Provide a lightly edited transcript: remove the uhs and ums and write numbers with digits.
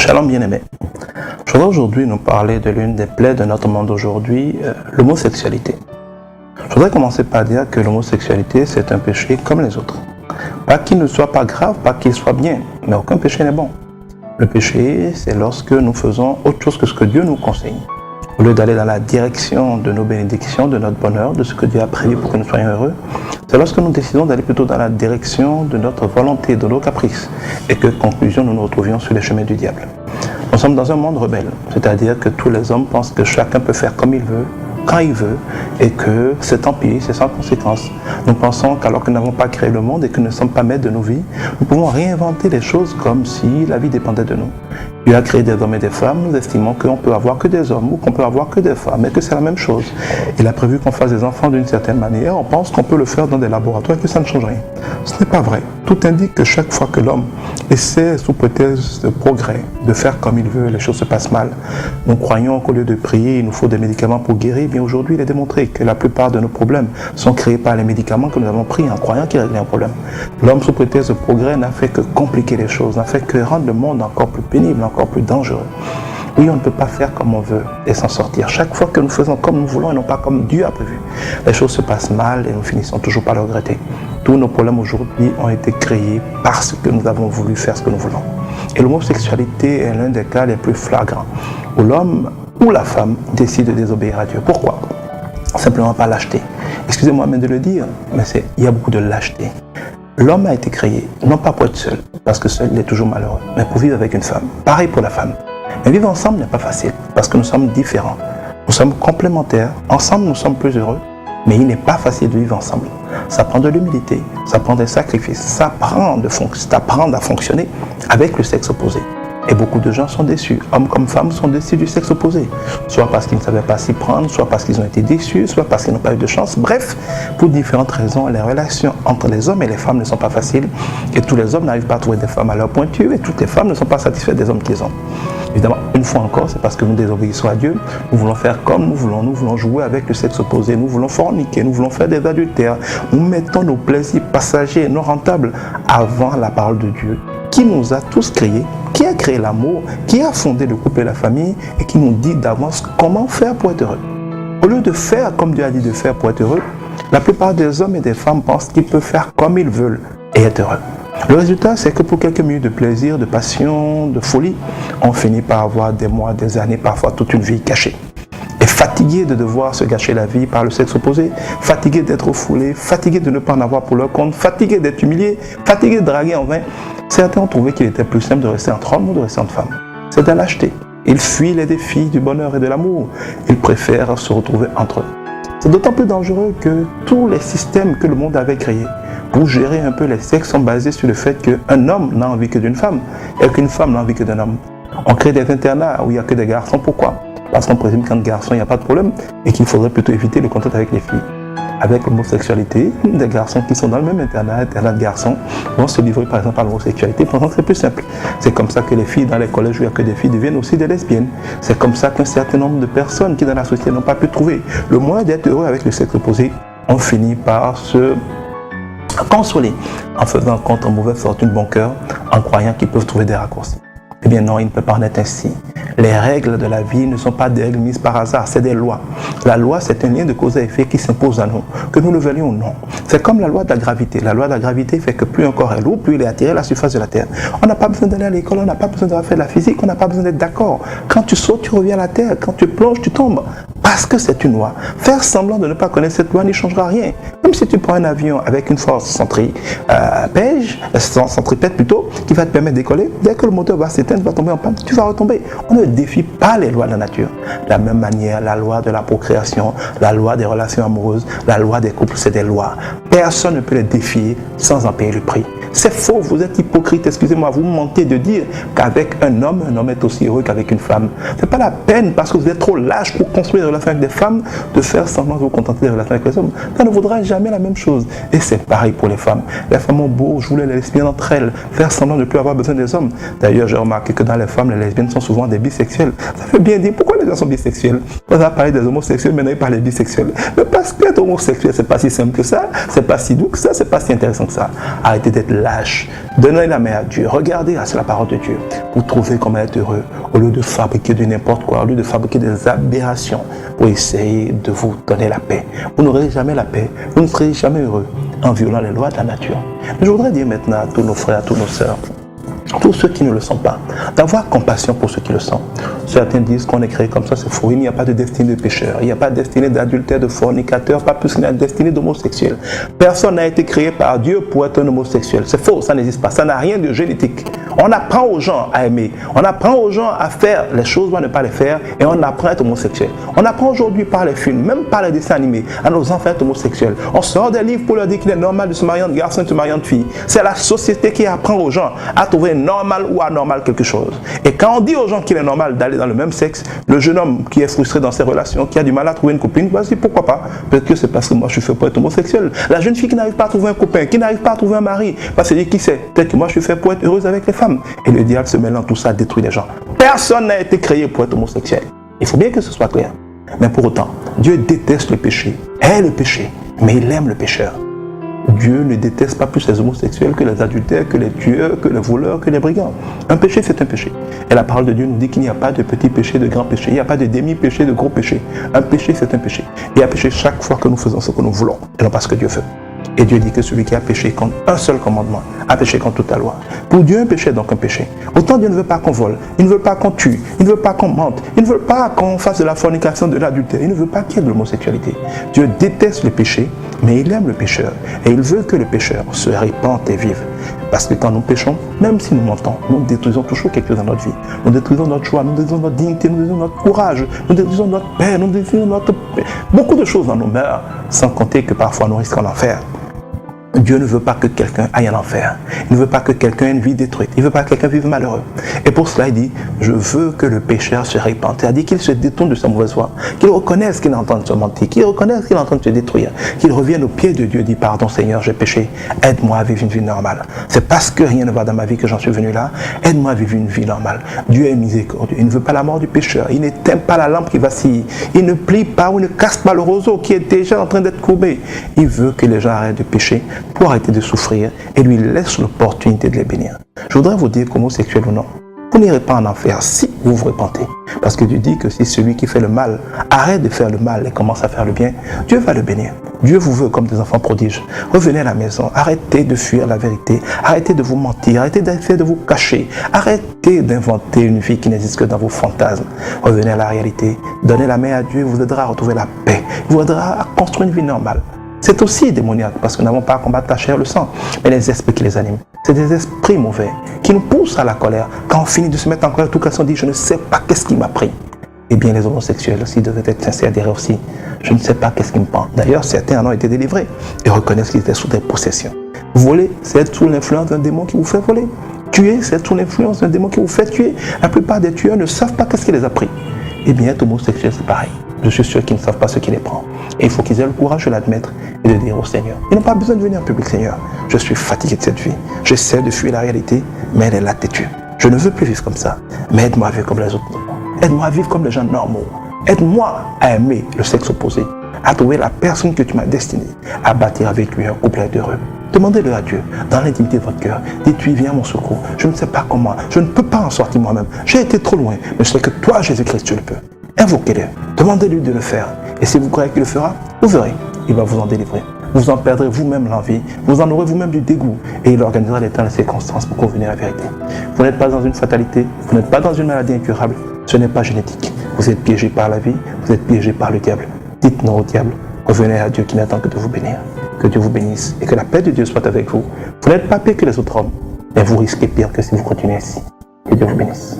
Shalom bien-aimé. Je voudrais aujourd'hui nous parler de l'une des plaies de notre monde aujourd'hui, l'homosexualité. Je voudrais commencer par dire que l'homosexualité c'est un péché comme les autres. Pas qu'il ne soit pas grave, pas qu'il soit bien, mais aucun péché n'est bon. Le péché c'est lorsque nous faisons autre chose que ce que Dieu nous conseille. Au lieu d'aller dans la direction de nos bénédictions, de notre bonheur, de ce que Dieu a prévu pour que nous soyons heureux, c'est lorsque nous décidons d'aller plutôt dans la direction de notre volonté, de nos caprices, et que, conclusion, nous nous retrouvions sur les chemins du diable. Nous sommes dans un monde rebelle, c'est-à-dire que tous les hommes pensent que chacun peut faire comme il veut, quand il veut, et que c'est tant pis, c'est sans conséquence. Nous pensons qu'alors que nous n'avons pas créé le monde et que nous ne sommes pas maîtres de nos vies, nous pouvons réinventer les choses comme si la vie dépendait de nous. Dieu a créé des hommes et des femmes, nous estimons qu'on peut avoir que des hommes ou qu'on peut avoir que des femmes, et que c'est la même chose. Il a prévu qu'on fasse des enfants d'une certaine manière, on pense qu'on peut le faire dans des laboratoires et que ça ne change rien. Ce n'est pas vrai. Tout indique que chaque fois que l'homme essaie, sous prétexte de progrès, de faire comme il veut, les choses se passent mal. Nous croyons qu'au lieu de prier, il nous faut des médicaments pour guérir. Bien aujourd'hui, il est démontré que la plupart de nos problèmes sont créés par les médicaments que nous avons pris en croyant qu'ils réglaient un problème. L'homme, sous prétexte de progrès, n'a fait que compliquer les choses, n'a fait que rendre le monde encore plus pénible, encore plus dangereux. Oui, on ne peut pas faire comme on veut et s'en sortir. Chaque fois que nous faisons comme nous voulons et non pas comme Dieu a prévu, les choses se passent mal et nous finissons toujours par le regretter. Tous nos problèmes aujourd'hui ont été créés parce que nous avons voulu faire ce que nous voulons. Et l'homosexualité est l'un des cas les plus flagrants où l'homme ou la femme décide de désobéir à Dieu. Pourquoi? Simplement par lâcheté. Excusez-moi même de le dire, mais il y a beaucoup de lâcheté. L'homme a été créé, non pas pour être seul, parce que seul il est toujours malheureux, mais pour vivre avec une femme. Pareil pour la femme. Mais vivre ensemble n'est pas facile, parce que nous sommes différents. Nous sommes complémentaires, ensemble nous sommes plus heureux, mais il n'est pas facile de vivre ensemble. Ça prend de l'humilité, ça prend des sacrifices, ça prend d'apprendre à fonctionner avec le sexe opposé. Et beaucoup de gens sont déçus, hommes comme femmes sont déçus du sexe opposé, soit parce qu'ils ne savaient pas s'y prendre, soit parce qu'ils ont été déçus, soit parce qu'ils n'ont pas eu de chance. Bref, pour différentes raisons, les relations entre les hommes et les femmes ne sont pas faciles, et tous les hommes n'arrivent pas à trouver des femmes à leur pointure, et toutes les femmes ne sont pas satisfaites des hommes qu'ils ont. Évidemment, une fois encore, c'est parce que nous désobéissons à Dieu, nous voulons faire comme nous voulons jouer avec le sexe opposé, nous voulons forniquer, nous voulons faire des adultères, nous mettons nos plaisirs passagers et non rentables avant la parole de Dieu, qui nous a tous créés, qui a créé l'amour, qui a fondé le couple et la famille et qui nous dit d'avance comment faire pour être heureux. Au lieu de faire comme Dieu a dit de faire pour être heureux, la plupart des hommes et des femmes pensent qu'ils peuvent faire comme ils veulent et être heureux. Le résultat, c'est que pour quelques minutes de plaisir, de passion, de folie, on finit par avoir des mois, des années, parfois toute une vie cachée. Et fatigué de devoir se gâcher la vie par le sexe opposé, fatigué d'être refoulé, fatigué de ne pas en avoir pour leur compte, fatigué d'être humilié, fatigué de draguer en vain, certains ont trouvé qu'il était plus simple de rester entre hommes ou de rester entre femmes. C'est de la lâcheté. Ils fuient les défis du bonheur et de l'amour. Ils préfèrent se retrouver entre eux. C'est d'autant plus dangereux que tous les systèmes que le monde avait créés pour gérer un peu les sexes sont basés sur le fait qu'un homme n'a envie que d'une femme et qu'une femme n'a envie que d'un homme. On crée des internats où il n'y a que des garçons. Pourquoi? Parce qu'on présume qu'un garçon, il n'y a pas de problème et qu'il faudrait plutôt éviter le contact avec les filles. Avec l'homosexualité, des garçons qui sont dans le même internat de garçons, vont se livrer par exemple à l'homosexualité pensant que c'est plus simple. C'est comme ça que les filles dans les collèges où il n'y a que des filles deviennent aussi des lesbiennes. C'est comme ça qu'un certain nombre de personnes qui dans la société n'ont pas pu trouver le moyen d'être heureux avec le sexe opposé ont fini par se consoler en faisant contre mauvaise fortune bon cœur, en croyant qu'ils peuvent trouver des raccourcis. Eh bien non, il ne peut pas en être ainsi. Les règles de la vie ne sont pas des règles mises par hasard, c'est des lois. La loi, c'est un lien de cause à effet qui s'impose à nous, que nous le veuillions ou non. C'est comme la loi de la gravité. La loi de la gravité fait que plus un corps est lourd, plus il est attiré à la surface de la Terre. On n'a pas besoin d'aller à l'école, on n'a pas besoin de faire de la physique, on n'a pas besoin d'être d'accord. Quand tu sautes, tu reviens à la Terre. Quand tu plonges, tu tombes. Parce que c'est une loi. Faire semblant de ne pas connaître cette loi n'y changera rien. Même si tu prends un avion avec une force centripète plutôt, qui va te permettre de décoller, dès que le moteur va s'éteindre, va tomber en panne, tu vas retomber. On ne défie pas les lois de la nature. De la même manière, la loi de la procréation, la loi des relations amoureuses, la loi des couples, c'est des lois. Personne ne peut les défier sans en payer le prix. C'est faux, vous êtes hypocrite, excusez-moi, vous mentez de dire qu'avec un homme est aussi heureux qu'avec une femme. C'est pas la peine, parce que vous êtes trop lâche pour construire des relations avec des femmes, de faire semblant de vous contenter des relations avec les hommes. Ça ne vaudra jamais la même chose. Et c'est pareil pour les femmes. Les femmes ont beau jouer les lesbiennes entre elles, faire semblant de ne plus avoir besoin des hommes. D'ailleurs, j'ai remarqué que dans les femmes, les lesbiennes sont souvent des bisexuels. Ça veut bien dire, pourquoi les gens sont bisexuels. On va parler des homosexuels, maintenant il parle des bisexuels. Mais parce qu'être homosexuel, c'est pas si simple que ça, c'est pas si doux que ça, c'est pas si intéressant que ça. Arrêtez d'être lâche. Donnez la main à Dieu. Regardez à la parole de Dieu. Vous trouvez comment être heureux au lieu de fabriquer de n'importe quoi, au lieu de fabriquer des aberrations pour essayer de vous donner la paix. Vous n'aurez jamais la paix. Vous ne serez jamais heureux en violant les lois de la nature. Mais je voudrais dire maintenant à tous nos frères, à tous nos sœurs, tous ceux qui ne le sont pas, d'avoir compassion pour ceux qui le sont. Certains disent qu'on est créé comme ça, c'est faux. Il n'y a pas de destinée de pécheur, il n'y a pas de destinée d'adultère, de fornicateur, pas plus qu'il y a de destinée d'homosexuel. Personne n'a été créé par Dieu pour être un homosexuel. C'est faux, ça n'existe pas, ça n'a rien de génétique. On apprend aux gens à aimer, on apprend aux gens à faire les choses ou à ne pas les faire, et on apprend à être homosexuel. On apprend aujourd'hui par les films, même par les dessins animés, à nos enfants à être homosexuels. On sort des livres pour leur dire qu'il est normal de se marier entre garçons et de se marier entre filles. C'est la société qui apprend aux gens à trouver normal ou anormal quelque chose. Et quand on dit aux gens qu'il est normal d'aller dans le même sexe, le jeune homme qui est frustré dans ses relations, qui a du mal à trouver une copine, va se dire pourquoi pas. Peut-être que c'est parce que moi je suis fait pour être homosexuel. La jeune fille qui n'arrive pas à trouver un copain, qui n'arrive pas à trouver un mari, va se dire qui sait, peut-être que moi je suis fait pour être heureuse avec les femmes. Et le diable se mêlant tout ça détruit les gens. Personne n'a été créé pour être homosexuel. Il faut bien que ce soit clair. Mais pour autant, Dieu déteste le péché, hait le péché, mais il aime le pécheur. Dieu ne déteste pas plus les homosexuels que les adultères, que les tueurs, que les voleurs, que les brigands. Un péché, c'est un péché. Et la parole de Dieu nous dit qu'il n'y a pas de petit péché, de grand péché. Il n'y a pas de demi-péché, de gros péché. Un péché, c'est un péché. Il y a péché chaque fois que nous faisons ce que nous voulons, et non pas ce que Dieu veut. Et Dieu dit que celui qui a péché contre un seul commandement a péché contre toute la loi. Pour Dieu, un péché est donc un péché. Autant Dieu ne veut pas qu'on vole, il ne veut pas qu'on tue, il ne veut pas qu'on mente, il ne veut pas qu'on fasse de la fornication, de l'adultère, il ne veut pas qu'il y ait de l'homosexualité. Dieu déteste le péché, mais il aime le pécheur. Et il veut que le pécheur se répande et vive. Parce que quand nous péchons, même si nous mentons, nous détruisons toujours quelque chose dans notre vie. Nous détruisons notre joie, nous détruisons notre dignité, nous détruisons notre courage, nous détruisons notre paix, nous détruisons notre... Beaucoup de choses dans nos mœurs, sans compter que parfois nous risquons l'enfer. Dieu ne veut pas que quelqu'un aille en enfer. Il ne veut pas que quelqu'un ait une vie détruite. Il ne veut pas que quelqu'un vive malheureux. Et pour cela, il dit, je veux que le pécheur se répande. C'est-à-dire qu'il se détourne de sa mauvaise voie, qu'il reconnaisse qu'il est en train de se mentir, qu'il reconnaisse qu'il est en train de se détruire, qu'il revienne au pied de Dieu et dit, pardon Seigneur, j'ai péché, aide-moi à vivre une vie normale. C'est parce que rien ne va dans ma vie que j'en suis venu là, aide-moi à vivre une vie normale. Dieu est miséricordieux. Il ne veut pas la mort du pécheur. Il n'éteint pas la lampe qui vacille. Il ne plie pas ou ne casse pas le roseau qui est déjà en train d'être courbé. Il veut que les gens arrêtent de pécher pour arrêter de souffrir et lui laisse l'opportunité de les bénir. Je voudrais vous dire qu'homosexuel ou non, vous n'irez pas en enfer si vous vous repentez. Parce que Dieu dit que si celui qui fait le mal arrête de faire le mal et commence à faire le bien, Dieu va le bénir. Dieu vous veut comme des enfants prodiges. Revenez à la maison, arrêtez de fuir la vérité, arrêtez de vous mentir, arrêtez d'essayer de vous cacher, arrêtez d'inventer une vie qui n'existe que dans vos fantasmes. Revenez à la réalité, donnez la main à Dieu, il vous aidera à retrouver la paix, il vous aidera à construire une vie normale. C'est aussi démoniaque parce que nous n'avons pas à combattre la chair et le sang, mais les esprits qui les animent. C'est des esprits mauvais qui nous poussent à la colère. Quand on finit de se mettre en colère, tout cas on dit je ne sais pas qu'est-ce qui m'a pris. Eh bien les homosexuels aussi devaient être sincères, diraient aussi je ne sais pas qu'est-ce qui me prend. D'ailleurs certains en ont été délivrés et reconnaissent qu'ils étaient sous des possessions. Voler, c'est être sous l'influence d'un démon qui vous fait voler. Tuer, c'est être sous l'influence d'un démon qui vous fait tuer. La plupart des tueurs ne savent pas qu'est-ce qui les a pris. Eh bien être homosexuel c'est pareil. Je suis sûr qu'ils ne savent pas ce qui les prend. Et il faut qu'ils aient le courage de l'admettre et de dire au Seigneur, ils n'ont pas besoin de venir en public, Seigneur. Je suis fatigué de cette vie. J'essaie de fuir la réalité, mais elle est là têtue. Je ne veux plus vivre comme ça. Mais aide-moi à vivre comme les autres. Aide-moi à vivre comme les gens normaux. Aide-moi à aimer le sexe opposé, à trouver la personne que tu m'as destinée, à bâtir avec lui un couple heureux. Demandez-le à Dieu, dans l'intimité de votre cœur. Dites-lui, viens à mon secours. Je ne sais pas comment. Je ne peux pas en sortir moi-même. J'ai été trop loin. Mais je sais que toi, Jésus-Christ, tu le peux. Invoquez-le. Demandez-lui de le faire. Et si vous croyez qu'il le fera, vous verrez. Il va vous en délivrer. Vous en perdrez vous-même l'envie. Vous en aurez vous-même du dégoût. Et il organisera les temps et les circonstances pour convenir à la vérité. Vous n'êtes pas dans une fatalité. Vous n'êtes pas dans une maladie incurable. Ce n'est pas génétique. Vous êtes piégé par la vie. Vous êtes piégé par le diable. Dites non au diable. Revenez à Dieu qui n'attend que de vous bénir. Que Dieu vous bénisse et que la paix de Dieu soit avec vous. Vous n'êtes pas pire que les autres hommes. Mais vous risquez pire que si vous continuez ainsi. Que Dieu vous bénisse.